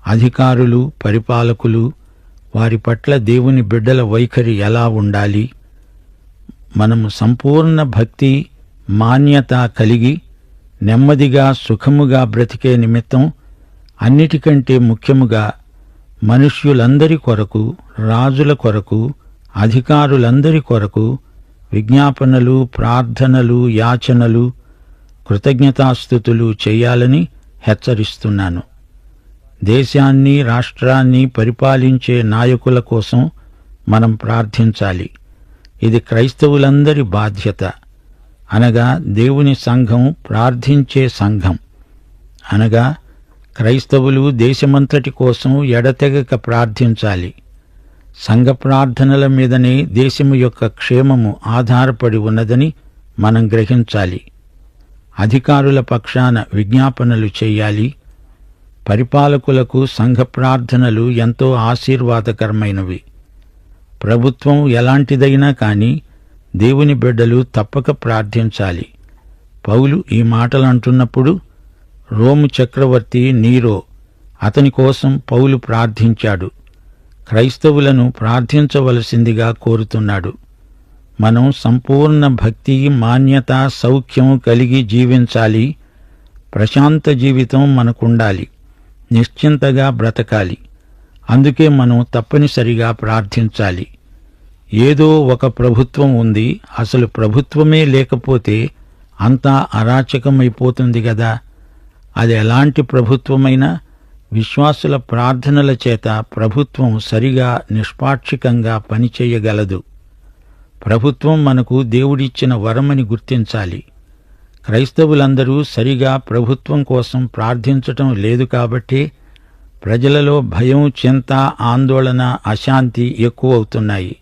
అధికారులు, పరిపాలకులు, వారి పట్ల దేవుని బిడ్డల వైఖరి ఎలా ఉండాలి? మనము సంపూర్ణ భక్తి, మాన్యత కలిగి నెమ్మదిగా, సుఖముగా బ్రతికే నిమిత్తం అన్నిటికంటే ముఖ్యముగా మనుష్యులందరి కొరకు, రాజుల కొరకు, అధికారులందరి కొరకు విజ్ఞాపనలు, ప్రార్థనలు, యాచనలు, కృతజ్ఞతాస్తుతులు చేయాలని హెచ్చరిస్తున్నాను. దేశాన్ని, రాష్ట్రాన్ని పరిపాలించే నాయకుల కోసం మనం ప్రార్థించాలి. ఇది క్రైస్తవులందరి బాధ్యత. అనగా దేవుని సంఘం ప్రార్థించే సంఘం. అనగా క్రైస్తవులు దేశమంతటి కోసం ఎడతెగక ప్రార్థించాలి. సంఘ ప్రార్థనల మీదనే దేశము యొక్క క్షేమము ఆధారపడి ఉన్నదని మనం గ్రహించాలి. అధికారుల పక్షాన విజ్ఞాపనలు చేయాలి. పరిపాలకులకు సంఘ ప్రార్థనలు ఎంతో ఆశీర్వాదకరమైనవి. ప్రభుత్వం ఎలాంటిదైనా కానీ దేవుని బిడ్డలు తప్పక ప్రార్థించాలి. పౌలు ఈ మాటలు అంటున్నప్పుడు రోము చక్రవర్తి నీరో, అతని కోసం పౌలు ప్రార్థించాడు. క్రైస్తవులను ప్రార్థించవలసిందిగా కోరుతున్నాడు. మనం సంపూర్ణ భక్తి, మాన్యత, సౌఖ్యం కలిగి జీవించాలి. ప్రశాంత జీవితం మనకుండాలి. నిశ్చింతగా బ్రతకాలి. అందుకే మనం తప్పనిసరిగా ప్రార్థించాలి. ఏదో ఒక ప్రభుత్వం ఉంది, అసలు ప్రభుత్వమే లేకపోతే అంతా అరాచకమైపోతుంది గదా. అది ఎలాంటి ప్రభుత్వమైనా విశ్వాసుల ప్రార్థనల చేత ప్రభుత్వం సరిగా, నిష్పాక్షికంగా పనిచేయగలదు. ప్రభుత్వం మనకు దేవుడిచ్చిన వరమని గుర్తించాలి. క్రైస్తవులందరూ సరిగా ప్రభుత్వం కోసం ప్రార్థించటం లేదు కాబట్టే ప్రజలలో భయం, చింత, ఆందోళన, అశాంతి ఎక్కువవుతున్నాయి.